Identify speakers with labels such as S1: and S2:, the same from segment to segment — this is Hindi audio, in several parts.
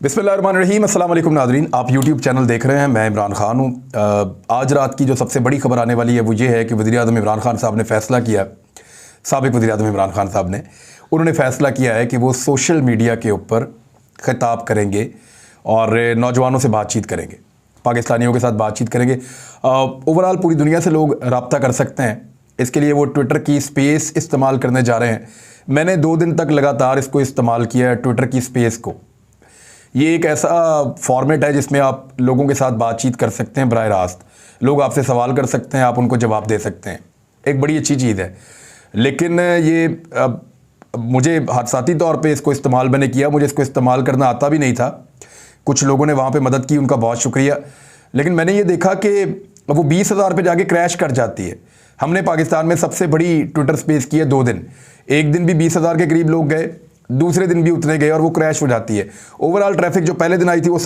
S1: बिस्मिल्लाहिर्रहमानिर्रहीम। अस्सलाम वालेकुम नाज़रीन, आप यूट्यूब चैनल देख रहे हैं। मैं इमरान खान हूँ। आज रात की जो सबसे बड़ी खबर आने वाली है वो ये है कि वज़ीर-ए-आज़म इमरान खान साहब ने फ़ैसला किया, साबिक़ वज़ीर-ए-आज़म इमरान खान साहब ने उन्होंने फ़ैसला किया है कि वो सोशल मीडिया के ऊपर ख़िताब करेंगे और नौजवानों से बातचीत करेंगे, पाकिस्तानियों के साथ बातचीत करेंगे। ओवरऑल पूरी दुनिया से लोग रब्ता कर सकते हैं। इसके लिए वो ट्विटर की स्पेस इस्तेमाल करने जा रहे हैं। मैंने 2 दिन तक लगातार इसको इस्तेमाल किया है, ट्विटर की स्पेस को। ये एक ऐसा फॉर्मेट है जिसमें आप लोगों के साथ बातचीत कर सकते हैं बराह रास्त। लोग आपसे सवाल कर सकते हैं, आप उनको जवाब दे सकते हैं। एक बड़ी अच्छी चीज़ है। लेकिन ये मुझे हादसाती तौर पे इसको इस्तेमाल मैंने किया, मुझे इसको इस्तेमाल करना आता भी नहीं था। कुछ लोगों ने वहाँ पे मदद की, उनका बहुत शुक्रिया। लेकिन मैंने ये देखा कि वो 20,000 पे जाके क्रैश कर जाती है। हमने पाकिस्तान में सबसे बड़ी ट्विटर स्पेस की है 2 दिन। एक दिन भी 20,000 के करीब लोग गए, दूसरे दिन भी उतने गए और वो क्रैश हो जाती है। ओवरऑल ट्रैफिक जो पहले दिन आई थी वो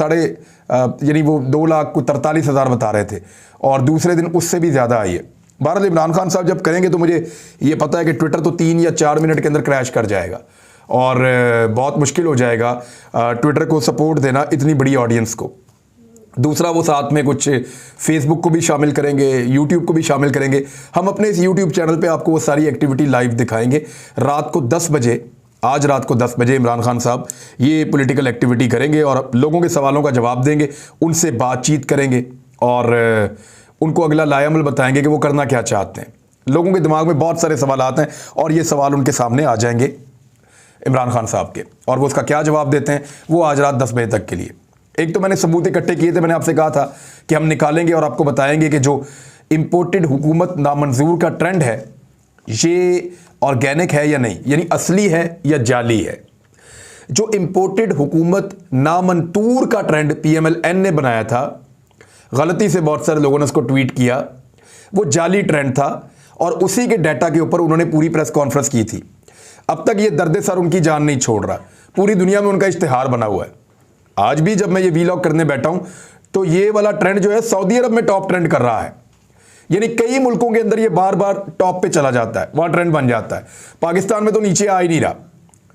S1: यानी वो 2,43,000 बता रहे थे और दूसरे दिन उससे भी ज़्यादा आई है। बहरहाल इमरान खान साहब जब करेंगे तो मुझे ये पता है कि ट्विटर तो 3 या 4 मिनट के अंदर क्रैश कर जाएगा और बहुत मुश्किल हो जाएगा ट्विटर को सपोर्ट देना इतनी बड़ी ऑडियंस को। दूसरा, वो साथ में कुछ फेसबुक को भी शामिल करेंगे, यूट्यूब को भी शामिल करेंगे। हम अपने इस यूट्यूब चैनल पे आपको वो सारी एक्टिविटी लाइव दिखाएंगे। रात को 10 बजे, आज रात को 10 बजे इमरान खान साहब ये पॉलिटिकल एक्टिविटी करेंगे और लोगों के सवालों का जवाब देंगे, उनसे बातचीत करेंगे और उनको अगला लाएअमल बताएंगे कि वो करना क्या चाहते हैं। लोगों के दिमाग में बहुत सारे सवाल आते हैं और ये सवाल उनके सामने आ जाएंगे इमरान खान साहब के, और वो उसका क्या जवाब देते हैं वो आज रात 10 बजे तक के लिए। एक तो मैंने सबूत इकट्ठे किए थे, मैंने आपसे कहा था कि हम निकालेंगे और आपको बताएंगे कि जो इम्पोर्टेड हुकूमत नामंजूर का ट्रेंड है ये ऑर्गेनिक है या नहीं, यानी असली है या जाली है। जो इम्पोर्टेड हुकूमत नामंतूर का ट्रेंड PMLN ने बनाया था, गलती से बहुत सारे लोगों ने उसको ट्वीट किया, वो जाली ट्रेंड था और उसी के डाटा के ऊपर उन्होंने पूरी प्रेस कॉन्फ्रेंस की थी। अब तक ये दर्द सर उनकी जान नहीं छोड़ रहा, पूरी दुनिया में उनका इश्तिहार बना हुआ है। आज भी जब मैं ये वीलॉग करने बैठा हूं तो ये वाला ट्रेंड जो है सऊदी अरब में टॉप ट्रेंड कर रहा है, यानी कई मुल्कों के अंदर ये बार बार टॉप पे चला जाता है, वहां ट्रेंड बन जाता है। पाकिस्तान में तो नीचे आ ही नहीं रहा।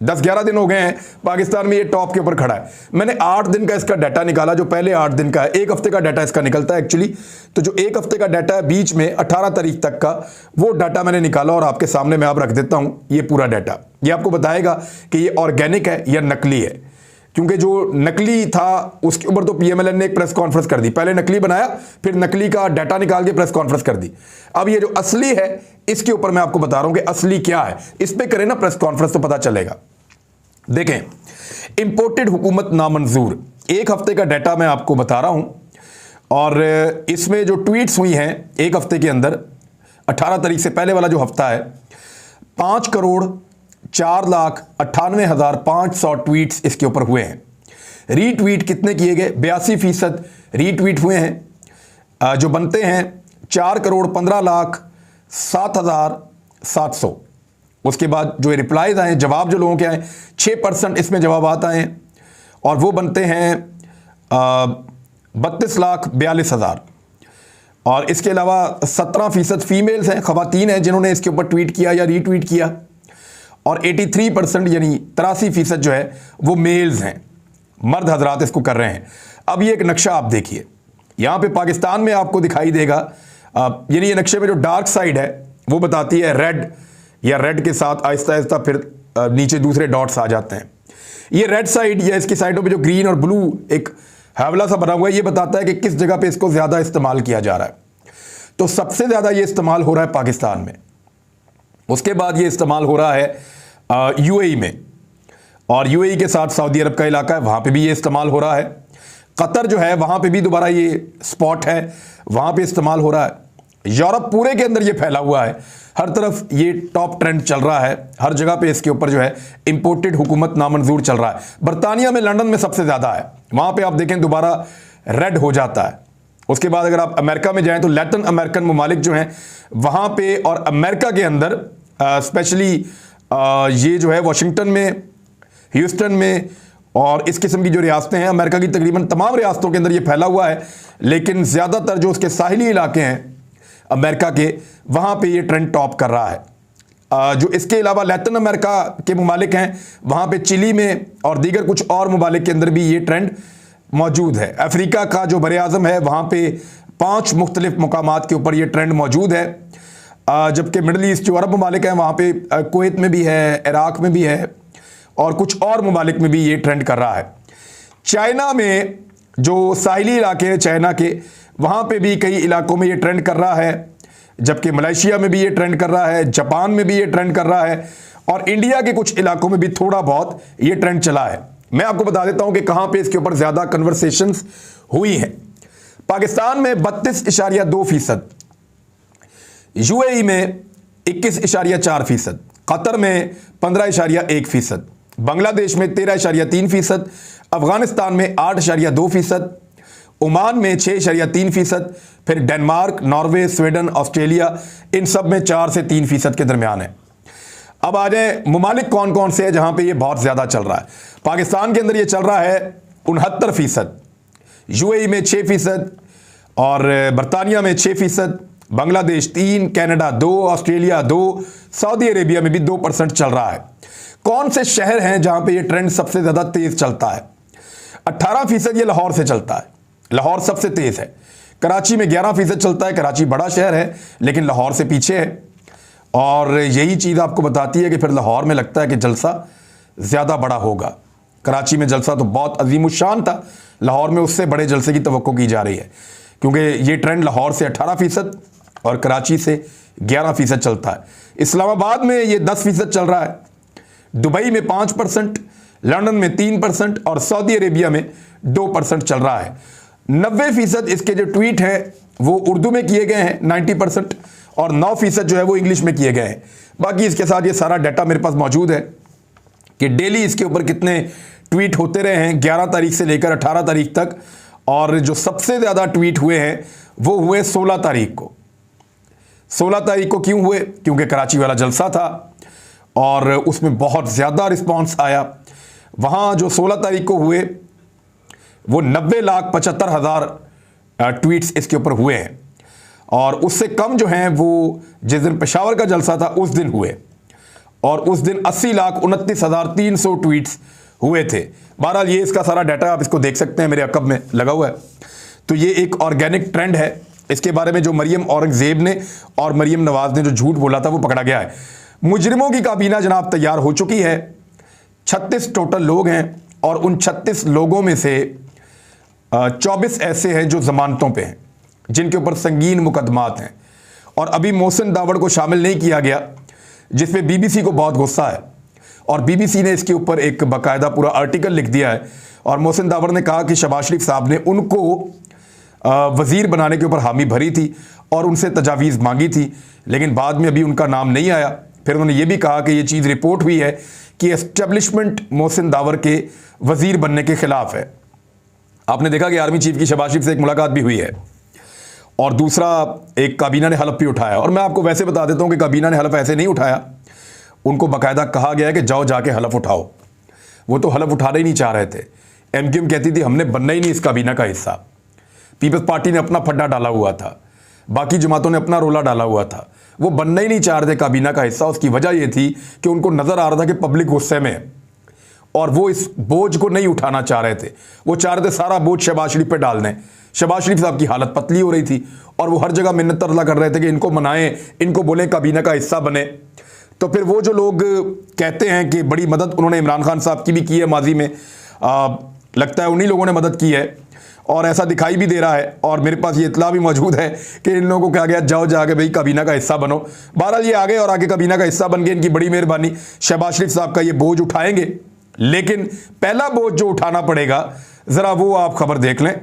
S1: 10-11 दिन हो गए हैं पाकिस्तान में ये टॉप के ऊपर खड़ा है। मैंने 8 दिन का इसका डाटा निकाला, जो पहले 8 दिन का है, 1 हफ्ते का डाटा इसका निकलता है एक्चुअली। तो जो 1 हफ्ते का डाटा है बीच में 18 तारीख तक का, वो डाटा मैंने निकाला और आपके सामने मैं आप रख देता हूं। ये पूरा डाटा ये आपको बताएगा कि ये ऑर्गेनिक है या नकली है, क्योंकि जो नकली था उसके ऊपर तो PMLN ने एक प्रेस कॉन्फ्रेंस कर दी। पहले नकली बनाया, फिर नकली का डाटा निकाल के प्रेस कॉन्फ्रेंस कर दी। अब ये जो असली है इसके ऊपर मैं आपको बता रहा हूं कि असली क्या है। इस पे करें ना प्रेस कॉन्फ्रेंस तो पता चलेगा। देखें, इंपोर्टेड हुकूमत नामंजूर, 1 हफ्ते का डाटा मैं आपको बता रहा हूं और इसमें जो ट्वीट्स हुई हैं 1 हफ्ते के अंदर, 18 तारीख से पहले वाला जो हफ्ता है, 5,04,98,500 ट्वीट्स इसके ऊपर हुए हैं। रीट्वीट कितने किए गए? 82% रीट्वीट हुए हैं, जो बनते हैं 4,15,07,700। उसके बाद जो रिप्लाईज आए, जवाब जो लोगों के आए, 6% इसमें जवाब आए हैं और वो बनते हैं 32,42,000। और इसके अलावा 17% फीमेल्स हैं, खवातीन हैं जिन्होंने इसके ऊपर ट्वीट किया या रीट्वीट किया, और 83% यानी 83% जो है वो मेल्स हैं, मर्द हजरात इसको कर रहे हैं। अब ये एक नक्शा आप देखिए, यहाँ पे पाकिस्तान में आपको दिखाई देगा, यानी ये नक्शे में जो डार्क साइड है वो बताती है रेड, या रेड के साथ आहिस्ता आहिस्ता फिर नीचे दूसरे डॉट्स आ जाते हैं। ये रेड साइड या इसकी साइडों पे जो ग्रीन और ब्लू एक हैवला सा बना हुआ है, ये बताता है कि किस जगह पे इसको ज़्यादा इस्तेमाल किया जा रहा है। तो सबसे ज़्यादा ये इस्तेमाल हो रहा है पाकिस्तान में, उसके बाद ये इस्तेमाल हो रहा है UAE में, और UAE के साथ सऊदी अरब का इलाका है, वहाँ पे भी ये इस्तेमाल हो रहा है। कतर जो है वहाँ पे भी दोबारा ये स्पॉट है, वहाँ पे इस्तेमाल हो रहा है। यूरोप पूरे के अंदर ये फैला हुआ है, हर तरफ ये टॉप ट्रेंड चल रहा है, हर जगह पे इसके ऊपर जो है इंपोर्टेड हुकूमत नामंजूर चल रहा है। बरतानिया में, लंदन में सबसे ज़्यादा है, वहाँ पे आप देखें दोबारा रेड हो जाता है। उसके बाद अगर आप अमेरिका में जाएं तो लैटिन अमेरिकन ममालिक जो हैं वहाँ पे, और अमेरिका के अंदर स्पेशली ये जो है वाशिंगटन में, ह्यूस्टन में और इस किस्म की जो रियासतें हैं, अमेरिका की तकरीबन तमाम रियासतों के अंदर ये फैला हुआ है। लेकिन ज़्यादातर जो उसके साहिली इलाके हैं अमेरिका के, वहाँ पे ये ट्रेंड टॉप कर रहा है। जो इसके अलावा लैटिन अमेरिका के ममालिक हैं वहाँ पे चिली में और दीगर कुछ और ममालिक के अंदर भी ये ट्रेंड मौजूद है। अफ्रीका का जो बर-ए-आज़म है वहाँ पे 5 मुख्तलिफ मुकामात के ऊपर ये ट्रेंड मौजूद है। जबकि मिडल ईस्ट जो अरब ममालिक हैं वहाँ पे कुवैत में भी है, इराक में भी है और कुछ और ममालिक में भी ये ट्रेंड कर रहा है। चाइना में जो साहिली इलाके हैं चाइना के, वहाँ पे भी कई इलाकों में ये ट्रेंड कर रहा है। जबकि मलेशिया में भी ये ट्रेंड कर रहा है, जापान में भी ये ट्रेंड कर रहा है और इंडिया के कुछ इलाकों में भी थोड़ा बहुत ये ट्रेंड चला है। मैं आपको बता देता हूं कि कहां पे इसके ऊपर ज्यादा कन्वर्सेशंस हुई हैं। पाकिस्तान में 32.2%, यूएई में 21.4%, कतर में 15.1%, बांग्लादेश में 13.3%, अफगानिस्तान में 8.2%, ओमान में 6.3%, फिर डेनमार्क, नॉर्वे, स्वीडन, ऑस्ट्रेलिया, इन सब में 4 से 3% के दरमियान है। अब आ जाए ममालिक कौन कौन से हैं जहां पे ये बहुत ज्यादा चल रहा है। पाकिस्तान के अंदर ये चल रहा है 69%, यूएई में 6% और बरतानिया में 6%, Bangladesh 3%, Canada 2%, Australia 2%, Saudi Arabia में भी 2% चल रहा है। कौन से शहर हैं जहां पे ये ट्रेंड सबसे ज्यादा तेज चलता है? 18% ये लाहौर से चलता है, लाहौर सबसे तेज है। कराची में 11% चलता है, कराची बड़ा शहर है लेकिन लाहौर से पीछे है। और यही चीज़ आपको बताती है कि फिर लाहौर में लगता है कि जलसा ज़्यादा बड़ा होगा। कराची में जलसा तो बहुत अजीमुशान था, लाहौर में उससे बड़े जलसे की तवक्को की जा रही है क्योंकि ये ट्रेंड लाहौर से 18% और कराची से 11% चलता है। इस्लामाबाद में ये 10% चल रहा है, दुबई में 5%, लंदन में 3% और सऊदी अरेबिया में 2% चल रहा है। 90% इसके जो ट्वीट हैं वो उर्दू में किए गए हैं 90% और 9% जो है वो इंग्लिश में किए गए हैं। बाकी इसके साथ ये सारा डाटा मेरे पास मौजूद है कि डेली इसके ऊपर कितने ट्वीट होते रहे हैं 11 तारीख से लेकर 18 तारीख तक। और जो सबसे ज़्यादा ट्वीट हुए हैं वो हुए 16 तारीख को। 16 तारीख को क्यों हुए? क्योंकि कराची वाला जलसा था और उसमें बहुत ज़्यादा रिस्पॉन्स आया। वहाँ जो 16 तारीख को हुए वो 90,75,000 ट्वीट्स इसके ऊपर हुए हैं और उससे कम जो हैं वो जिस दिन पेशावर का जलसा था उस दिन हुए और उस दिन 80,29,300 ट्वीट्स हुए थे। बहरहाल ये इसका सारा डाटा आप इसको देख सकते हैं, मेरे अकब में लगा हुआ है। तो ये एक ऑर्गेनिक ट्रेंड है। इसके बारे में जो मरियम औरंगजेब ने और मरियम नवाज ने जो झूठ बोला था वो पकड़ा गया है। मुजरिमों की काबीना जनाब तैयार हो चुकी है। 36 टोटल लोग हैं और उन 36 लोगों में से 24 ऐसे हैं जो जमानतों पे हैं, जिनके ऊपर संगीन मुकदमात हैं। और अभी मोहसिन दावड़ को शामिल नहीं किया गया, जिसपे बीबीसी को बहुत गुस्सा है और बीबीसी ने इसके ऊपर एक बाकायदा पूरा आर्टिकल लिख दिया है। और मोहसिन दावड़ ने कहा कि शहबाज शरीफ साहब ने उनको वज़ीर बनाने के ऊपर हामी भरी थी और उनसे तजावीज़ मांगी थी, लेकिन बाद में अभी उनका नाम नहीं आया। फिर उन्होंने ये भी कहा कि ये चीज़ रिपोर्ट हुई है कि एस्टेब्लिशमेंट मोहसिन दावड़ के वज़ीर बनने के ख़िलाफ़ है। आपने देखा कि आर्मी चीफ की शहबाज शरीफ से एक मुलाकात भी हुई है और दूसरा एक काबीना ने हलफ भी उठाया। और मैं आपको वैसे बता देता हूं कि काबीना ने हलफ ऐसे नहीं उठाया, उनको बाकायदा कहा गया है कि जाओ जाके हलफ उठाओ। वो तो हलफ उठाना ही नहीं चाह रहे थे। एमक्यूएम कहती थी हमने बनना ही नहीं इस काबीना का हिस्सा। पीपल्स पार्टी ने अपना फड्डा डाला हुआ था, बाकी जमातों ने अपना रोला डाला हुआ था। वो बनना ही नहीं चाह रहे थे काबीना का हिस्सा। उसकी वजह यह थी कि उनको नज़र आ रहा था कि पब्लिक गुस्से में है और वो इस बोझ को नहीं उठाना चाह रहे थे। वो चाह रहे थे सारा बोझ शहबाज शरीफ पे डाल दें। शहबाज शरीफ साहब की हालत पतली हो रही थी और वो हर जगह मिन्नत तरला कर रहे थे कि इनको मनाएं, इनको बोलें काबीना का हिस्सा बने। तो फिर वो जो लोग कहते हैं कि बड़ी मदद उन्होंने इमरान खान साहब की भी की है माजी में, लगता है उन्हीं लोगों ने मदद की है और ऐसा दिखाई भी दे रहा है। और मेरे पास ये इतला भी मौजूद है कि इन लोगों को कहा गया जाओ जाके भाई काबीना का हिस्सा बनो। बहरहाल ये आ गए और आगे काबीना का हिस्सा बन गए। इनकी बड़ी मेहरबानी। शहबाज शरीफ साहब का ये बोझ उठाएंगे, लेकिन पहला बोझ जो उठाना पड़ेगा ज़रा वो आप खबर देख लें।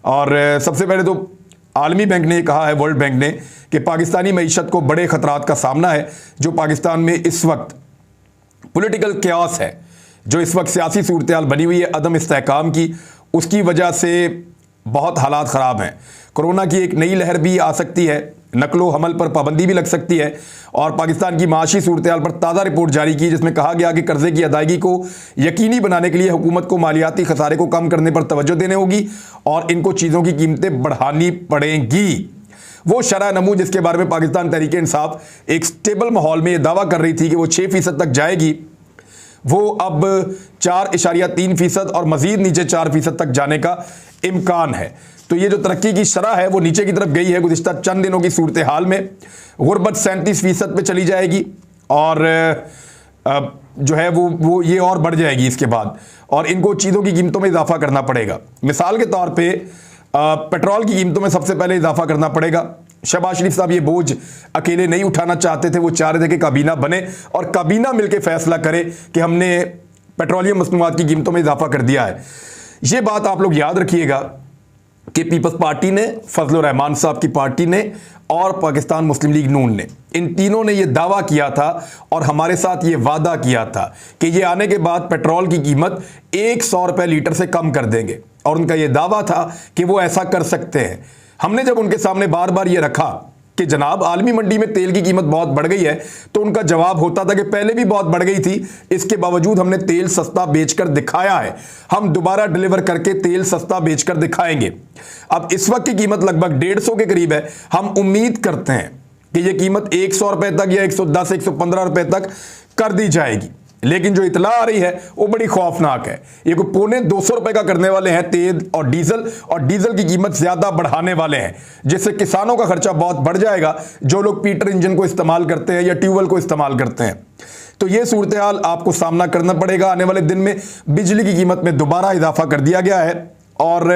S1: और सबसे पहले तो आलमी बैंक ने कहा है, वर्ल्ड बैंक ने, कि पाकिस्तानी मईशत को बड़े ख़तरात का सामना है। जो पाकिस्तान में इस वक्त पॉलिटिकल क्यास है, जो इस वक्त सियासी सूरत हाल बनी हुई है अदम इस्तेहकाम की, उसकी वजह से बहुत हालात ख़राब हैं। कोरोना की एक नई लहर भी आ सकती है, नकलो हमल पर पाबंदी भी लग सकती है और पाकिस्तान की माशी सूरत हाल पर ताज़ा रिपोर्ट जारी की जिसमें कहा गया कि कर्जे की अदायगी को यकीनी बनाने के लिए हुकूमत को मालियाती खसारे को कम करने पर तवज्जो देने होगी और इनको चीज़ों की कीमतें बढ़ानी पड़ेंगी। वो शरह नमू जिसके बारे में पाकिस्तान तहरीक इंसाफ एक स्टेबल माहौल में ये दावा कर रही थी कि वो 6% तक जाएगी, वो अब 4.3% और मजीद नीचे 4% तक जाने का इम्कान है। तो ये जो तरक्की की शरह है वो नीचे की तरफ गई है। गुज़िश्ता चंद दिनों की सूरत हाल में गुर्बत 37% पे चली जाएगी और जो है वो ये और बढ़ जाएगी इसके बाद, और इनको चीज़ों की कीमतों में इजाफा करना पड़ेगा। मिसाल के तौर पे पेट्रोल की कीमतों में सबसे पहले इजाफा करना पड़ेगा। शहबाज शरीफ साहब ये बोझ अकेले नहीं उठाना चाहते थे, वो चाह रहे थे कि काबीना बने और काबीना मिलकर फैसला करे कि हमने पेट्रोलियम मसनूआत की कीमतों में इजाफा कर दिया है। ये बात आप लोग याद रखिएगा कि पीपल्स पार्टी ने, फजलुर रहमान साहब की पार्टी ने और पाकिस्तान मुस्लिम लीग नून ने, इन तीनों ने यह दावा किया था और हमारे साथ ये वादा किया था कि ये आने के बाद पेट्रोल की कीमत 100 रुपये लीटर से कम कर देंगे, और उनका यह दावा था कि वो ऐसा कर सकते हैं। हमने जब उनके सामने बार बार ये रखा कि जनाब आलमी मंडी में तेल की कीमत बहुत बढ़ गई है, तो उनका जवाब होता था कि पहले भी बहुत बढ़ गई थी, इसके बावजूद हमने तेल सस्ता बेचकर दिखाया है, हम दोबारा डिलीवर करके तेल सस्ता बेचकर दिखाएंगे। अब इस वक्त की कीमत लगभग 150 के करीब है। हम उम्मीद करते हैं कि यह कीमत 100 रुपए तक या 110 115 रुपए तक कर दी जाएगी, लेकिन जो इतला आ रही है वो बड़ी खौफनाक है। ये कोई 250 रुपए का करने वाले हैं तेल और डीजल की कीमत ज्यादा बढ़ाने वाले हैं, जिससे किसानों का खर्चा बहुत बढ़ जाएगा, जो लोग पीटर इंजन को इस्तेमाल करते हैं या ट्यूबवेल को इस्तेमाल करते हैं। तो ये सूरत हाल आपको सामना करना पड़ेगा। आने वाले दिन में बिजली की कीमत में दोबारा इजाफा कर दिया गया है और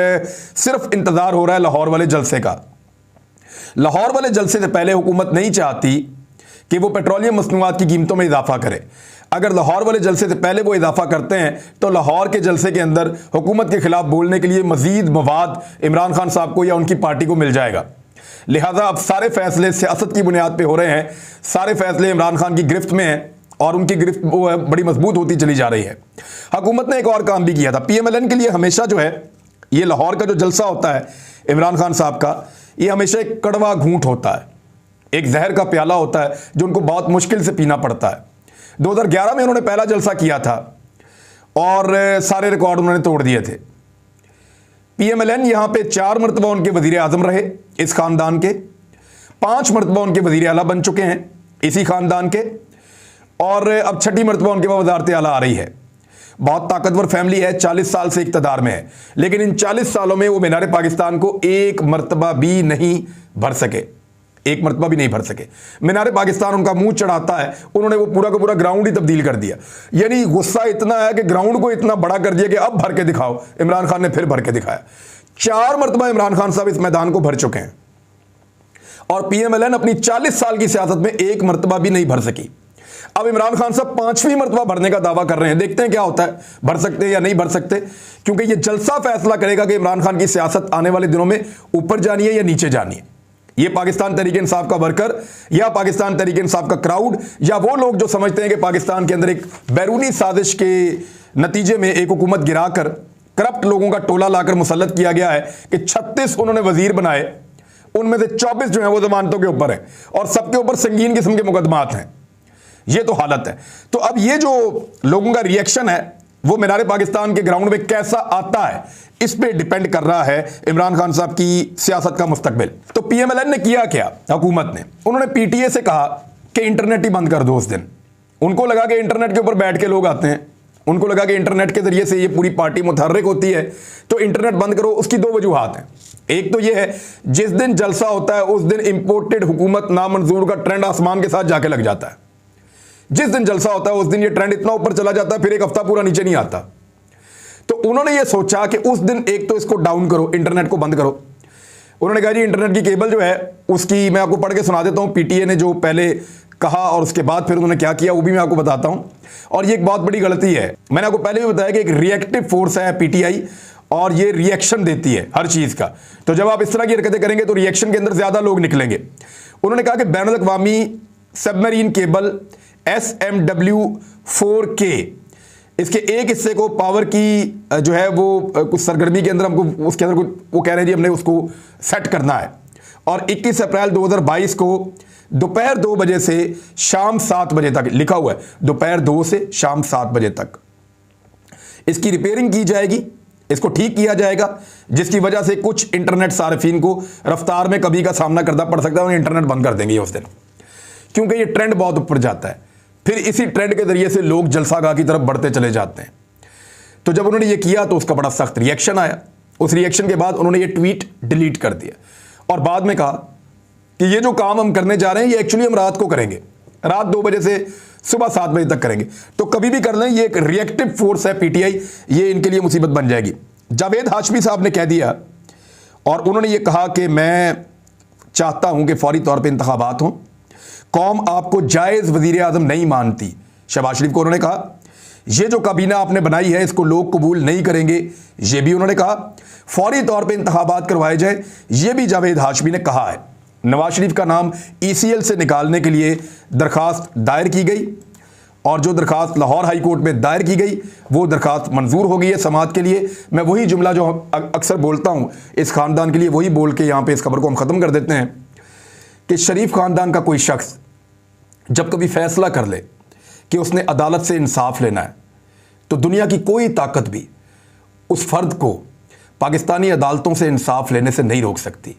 S1: सिर्फ इंतजार हो रहा है लाहौर वाले जलसे का। लाहौर वाले जलसे से पहले हुकूमत नहीं चाहती कि वो पेट्रोलियम मसनूआत की कीमतों में इजाफा करे। अगर लाहौर वाले जलसे से पहले वो इजाफा करते हैं तो लाहौर के जलसे के अंदर हुकूमत के खिलाफ बोलने के लिए मजीद मवाद इमरान खान साहब को या उनकी पार्टी को मिल जाएगा। लिहाजा अब सारे फैसले सियासत की बुनियाद पे हो रहे हैं, सारे फैसले इमरान खान की गिरफ्त में हैं और उनकी गिरफ्त बड़ी मजबूत होती चली जा रही है। हुकूमत ने एक और काम भी किया था। PMLN के लिए हमेशा जो है ये लाहौर का जो जलसा होता है इमरान खान साहब का, ये हमेशा एक कड़वा घूंट होता है, एक जहर का प्याला होता है जो उनको बहुत मुश्किल से पीना पड़ता है। 2011 में उन्होंने पहला जलसा किया था और सारे रिकॉर्ड उन्होंने तोड़ दिए थे। PMLN यहां पे 4 मरतबा उनके वजीर आजम रहे इस खानदान के, 5 मरतबा उनके वजीर आला बन चुके हैं इसी खानदान के, और अब 6ठी मरतबा उनके पास वजारत आला आ रही है। बहुत ताकतवर फैमिली है, 40 साल से इक़्तिदार में है, लेकिन इन 40 सालों में वो मीनार पाकिस्तान को एक मरतबा भी नहीं भर सके, एक मरतबा भी नहीं भर सके। मीनार पाकिस्तान उनका मुंह चढ़ाता है, उन्होंने वो पूरा का पूरा ग्राउंड ही तब्दील कर दिया। यानी गुस्सा इतना है कि ग्राउंड को इतना बड़ा कर दिया कि अब भर के दिखाओ। इमरान खान ने फिर भर के दिखाया। 4 मरतबा इमरान खान साहब इस मैदान को भर चुके हैं और PMLN अपनी 40 साल की सियासत में एक मरतबा भी नहीं भर सकी। अब इमरान खान साहब 5वीं मरतबा भरने का दावा कर रहे हैं। देखते हैं क्या होता है, भर सकते हैं या नहीं भर सकते, क्योंकि यह जलसा फैसला करेगा कि इमरान खान की सियासत आने वाले दिनों में ऊपर जानी है या नीचे जानी है। ये पाकिस्तान तहरीक इंसाफ का वर्कर या पाकिस्तान तहरीक इंसाफ का क्राउड या वो लोग जो समझते हैं कि पाकिस्तान के अंदर एक बैरूनी साजिश के नतीजे में एक हुकूमत गिराकर करप्ट लोगों का टोला लाकर मुसल्लत किया गया है कि 36 उन्होंने वजीर बनाए, उनमें से 24 जो है वो जमानतों के ऊपर है और सबके ऊपर संगीन किस्म के मुकदमात हैं। ये तो हालत है। तो अब ये जो लोगों का रिएक्शन है वो मीनार पाकिस्तान के ग्राउंड में कैसा आता है, इस पे डिपेंड कर रहा है इमरान खान साहब की सियासत का मुस्तकबिल। तो PMLN ने किया क्या, हुकूमत ने, उन्होंने PTA से कहा कि इंटरनेट ही बंद कर दो उस दिन। उनको लगा कि इंटरनेट के ऊपर बैठ के लोग आते हैं, उनको लगा कि इंटरनेट के जरिए से ये पूरी पार्टी मुतहर्रिक होती है, तो इंटरनेट बंद करो। उसकी 2 वजूहात हैं। एक तो ये है जिस दिन जलसा होता है उस दिन इंपोर्टेड हुकूमत नामंजूर का ट्रेंड आसमान के साथ जाके लग जाता है। जिस दिन जलसा होता है उस दिन ये ट्रेंड इतना ऊपर चला जाता है फिर एक हफ्ता पूरा नीचे नहीं आता। तो उन्होंने ये सोचा कि उस दिन एक तो इसको डाउन करो, इंटरनेट को बंद करो। उन्होंने कहा जी इंटरनेट की केबल जो है उसकी मैं आपको पढ़ के सुना देता हूं, PTA ने जो पहले कहा और उसके बाद फिर उन्होंने क्या किया वो भी मैं आपको बताता हूं। और ये एक बहुत बड़ी गलती है। मैंने आपको पहले भी बताया कि एक रिएक्टिव फोर्स है PTI और ये रिएक्शन देती है हर चीज का। तो जब आप इस तरह की हरकतें करेंगे तो रिएक्शन के अंदर ज्यादा लोग निकलेंगे। उन्होंने कहा कि बैनुल अक़वामी सबमरीन केबल SMW4K, इसके एक हिस्से को पावर की जो है वो कुछ सरगर्मी के अंदर हमको उसके अंदर कुछ वो कह रहे हैं जी हमने उसको सेट करना है, और 21 अप्रैल 2022 को दोपहर 2 बजे से शाम 7 बजे तक, लिखा हुआ है दोपहर 2 से शाम 7 बजे तक इसकी रिपेयरिंग की जाएगी इसको ठीक किया जाएगा, जिसकी वजह से कुछ इंटरनेट सार्फिन को रफ्तार में कभी का सामना करना पड़ सकता है और इंटरनेट बंद कर देंगे उस दिन, क्योंकि ये ट्रेंड बहुत ऊपर जाता है। फिर इसी ट्रेंड के जरिए से लोग जलसागाह की तरफ बढ़ते चले जाते हैं। तो जब उन्होंने ये किया तो उसका बड़ा सख्त रिएक्शन आया। उस रिएक्शन के बाद उन्होंने ये ट्वीट डिलीट कर दिया और बाद में कहा कि ये जो काम हम करने जा रहे हैं ये एक्चुअली हम रात को करेंगे, रात 2 बजे से सुबह 7 बजे तक करेंगे, तो कभी भी कर लें, ये एक रिएक्टिव फोर्स है पीटीआई, ये इनके लिए मुसीबत बन जाएगी। जावेद हाशमी साहब ने कह दिया और उन्होंने ये कहा कि मैं चाहता हूं कि फौरी तौर पे इंतखाबात हों, कौम आपको जायज़ वज़ीर आज़म नहीं मानती। शहबाज शरीफ को उन्होंने कहा ये जो काबीना आपने बनाई है इसको लोग कबूल नहीं करेंगे, ये भी उन्होंने कहा। फौरी तौर पे इंतखाबात करवाए जाए, ये भी जावेद हाशमी ने कहा है। नवाज शरीफ का नाम ECL से निकालने के लिए दरखास्त दायर की गई और जो दरखास्त लाहौर हाई कोर्ट में दायर की गई वो दरखास्त मंजूर हो गई है समाअत के लिए। मैं वही जुमला जो अक्सर बोलता हूँ इस ख़ानदान के लिए, वही बोल के यहाँ पे इस खबर को हम ख़त्म कर देते हैं कि शरीफ ख़ानदान का कोई शख्स जब कभी फैसला कर ले कि उसने अदालत से इंसाफ लेना है तो दुनिया की कोई ताकत भी उस फ़र्द को पाकिस्तानी अदालतों से इंसाफ लेने से नहीं रोक सकती।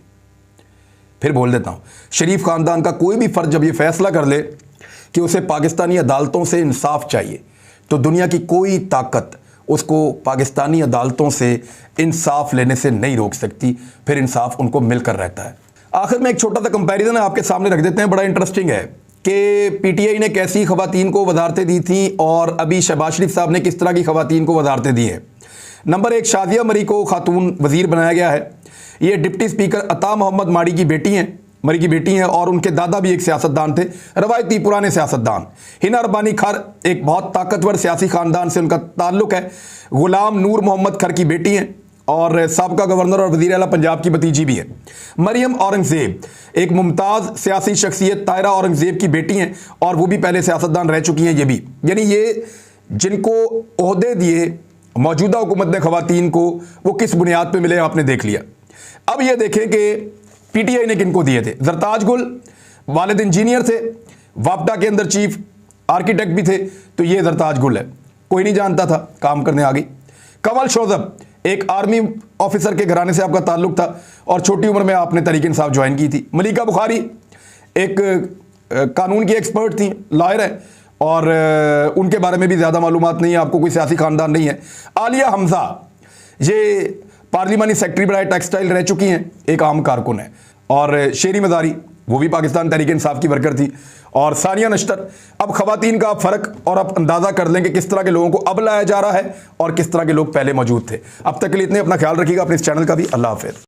S1: फिर बोल देता हूँ, शरीफ ख़ानदान का कोई भी फ़र्द जब ये फैसला कर ले कि उसे पाकिस्तानी अदालतों से इंसाफ चाहिए तो दुनिया की कोई ताकत उसको पाकिस्तानी अदालतों से इंसाफ लेने से नहीं रोक सकती। फिर इंसाफ उनको मिलकर रहता है। आखिर में एक छोटा सा कंपैरिजन आपके सामने रख देते हैं, बड़ा इंटरेस्टिंग है कि पीटीआई ने कैसी ख़वातीन को वजारतें दी थी और अभी शहबाज शरीफ साहब ने किस तरह की ख़वातीन को वजारतें दी हैं। नंबर 1, शादिया मरी को खातून वज़ीर बनाया गया है। ये डिप्टी स्पीकर अता मोहम्मद माड़ी की बेटी हैं, मरी की बेटी हैं और उनके दादा भी एक सियासतदान थे, रवायती पुराने सियासतदान। हिना रब्बानी खर एक बहुत ताकतवर सियासी ख़ानदान से उनका ताल्लुक़ है। ग़ुलाम नूर मोहम्मद खर की बेटी हैं और साबका गवर्नर और वज़ीर आला पंजाब की भतीजी भी है। मरियम औरंगज़ेब एक मुमताज़ सियासी शख्सियत तायरा औरंगज़ेब की बेटी हैं और वो भी पहले सियासतदान रह चुकी हैं। ये भी यानी ये जिनको ओहदे दिए मौजूदा हुकूमत ने ख़वातीन को वो किस बुनियाद पे मिले आपने देख लिया। अब ये देखें कि पीटीआई ने किनको दिए थे। जरताज गुल वालिद इंजीनियर थे, वापडा के अंदर चीफ आर्किटेक्ट भी थे, तो ये जरताज गुल है, कोई नहीं जानता था, काम करने आ गई। कंवल शोजब एक आर्मी ऑफिसर के घराने से आपका ताल्लुक था और छोटी उम्र में आपने तहरीक इंसाफ ज्वाइन की थी। मलिका बुखारी एक कानून की एक्सपर्ट थी, लॉयर है और उनके बारे में भी ज़्यादा मालूमात नहीं है आपको, कोई सियासी ख़ानदान नहीं है। आलिया हमजा ये पार्लिमानी सेक्रेटरी बराए टेक्सटाइल रह चुकी हैं, एक आम कारकुन है। और शेरी मज़ारी वो भी पाकिस्तान तहरीक इंसाफ की वर्कर थी। और सानिया नश्तर। अब ख़वातीन का फ़र्क और आप अंदाज़ा कर लें कि किस तरह के लोगों को अब लाया जा रहा है और किस तरह के लोग पहले मौजूद थे। अब तक के लिए इतने, अपना ख्याल रखिएगा, अपने इस चैनल का भी। अल्लाह हाफ़िज़।